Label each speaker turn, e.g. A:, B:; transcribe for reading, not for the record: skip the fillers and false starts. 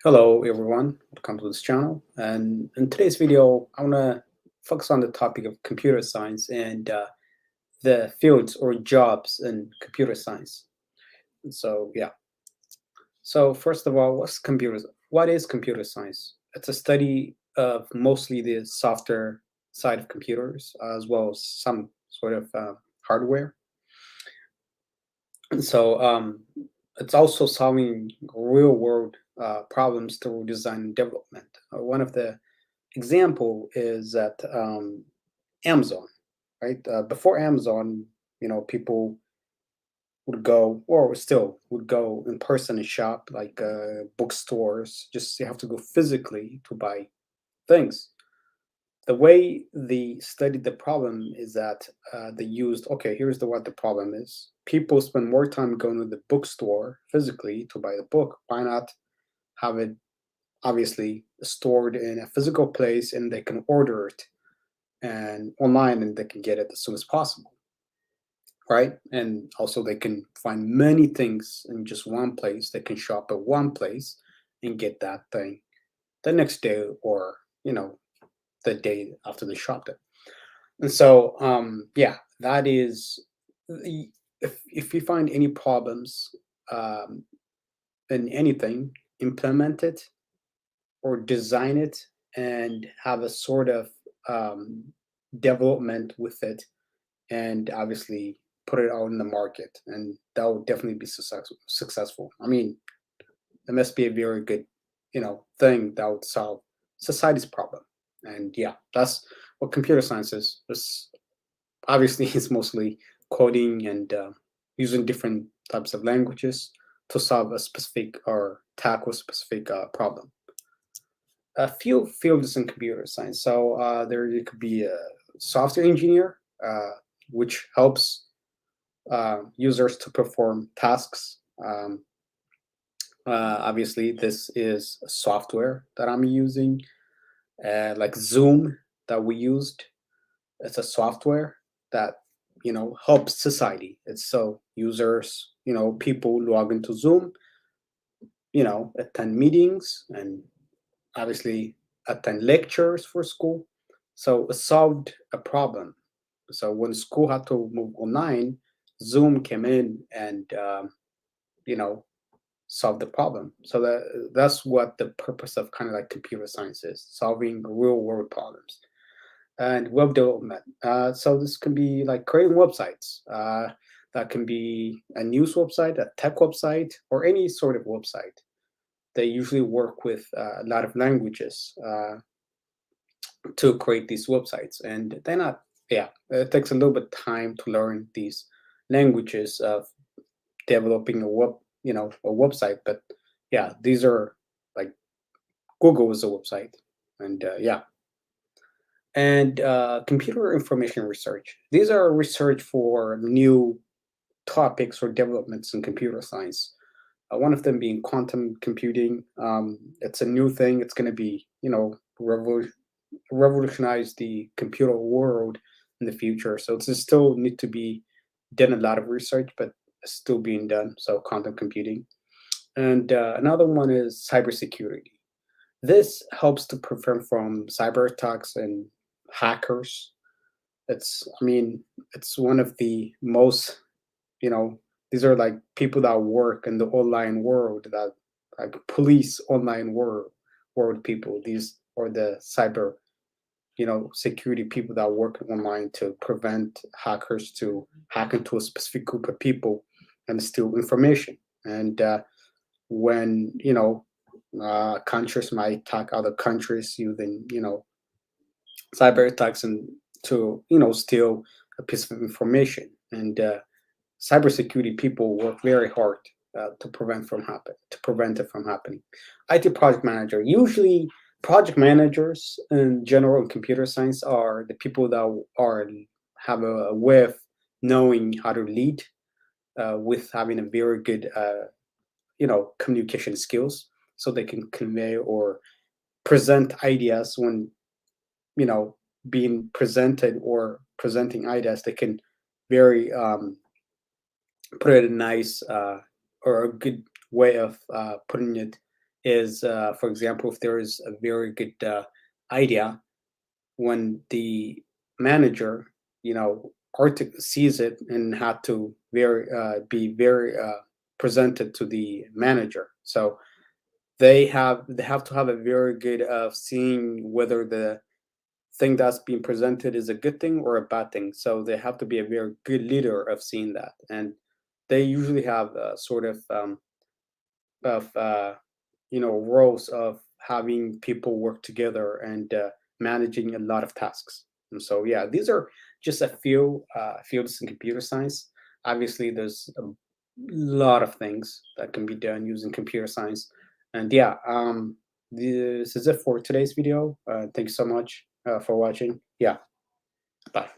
A: Hello everyone, welcome to this channel. And in today's video, I want to focus on the topic of computer science and the fields or jobs in computer science. So yeah, so first of all, What is computer science? It's a study of mostly the software side of computers, as well as some sort of hardware. And so it's also solving real world problems through design and development. One of the example is that Amazon, right? Before Amazon, people would go, or still would go in person and shop, like bookstores. Just you have to go physically to buy things. The way they studied the problem is that they used, okay, here's what the problem is. People spend more time going to the bookstore physically to buy the book. Why not have it obviously stored in a physical place and they can order it and online and they can get it as soon as possible, right? And also they can find many things in just one place. They can shop at one place and get that thing the next day, or the day after they shopped it. And so yeah, that is if you find any problems um, in anything, implement it or design it and have a sort of um, development with it, and obviously put it out in the market, and that will definitely be successful. I mean, it must be a very good thing that would solve society's problem. And yeah, that's what computer science is. It's obviously it's mostly coding and using different types of languages to solve a specific or tackle a specific problem. A few fields in computer science. So there you could be a software engineer, which helps users to perform tasks. Obviously, this is software that I'm using, like Zoom that we used. It's a software that helps society. It's so users, people log into Zoom, attend meetings and obviously attend lectures for school. So it solved a problem. So when school had to move online, Zoom came in and you know solve the problem. So that's what the purpose of kind of like computer science is: solving real world problems. And web development. So this can be like creating websites. That can be a news website, a tech website, or any sort of website. They usually work with a lot of languages to create these websites, and they're not. Yeah, it takes a little bit time to learn these languages of developing a website. But yeah, these are like Google is a website, and yeah, and computer information research. These are research for new topics or developments in computer science. One of them being quantum computing. It's a new thing. It's going to be, revolutionize the computer world in the future. So it's still need to be done a lot of research, but it's still being done. So quantum computing. And another one is cybersecurity. This helps to prevent from cyber attacks and hackers. I mean, it's one of the most, you know, these are like people that work in the online world, that like police online world people. These are the cyber, security people that work online to prevent hackers to hack into a specific group of people and steal information. And when countries might attack other countries using cyber attacks and to steal a piece of information. And cybersecurity people work very hard to prevent it from happening. IT project manager. Usually, project managers in general in computer science are the people that are have a way of knowing how to lead, with having a very good communication skills, so they can convey or present ideas when you know being presented or presenting ideas. They can very put it in a nice or a good way of putting it is, for example, if there is a very good idea, when the manager, sees it and had to be very presented to the manager. So they have to have a very good of seeing whether the thing that's being presented is a good thing or a bad thing. So they have to be a very good leader of seeing that, and they usually have a sort of roles of having people work together and managing a lot of tasks. And so, yeah, these are just a few fields in computer science. Obviously, there's a lot of things that can be done using computer science. And yeah, this is it for today's video. Thanks so much for watching. Yeah, bye.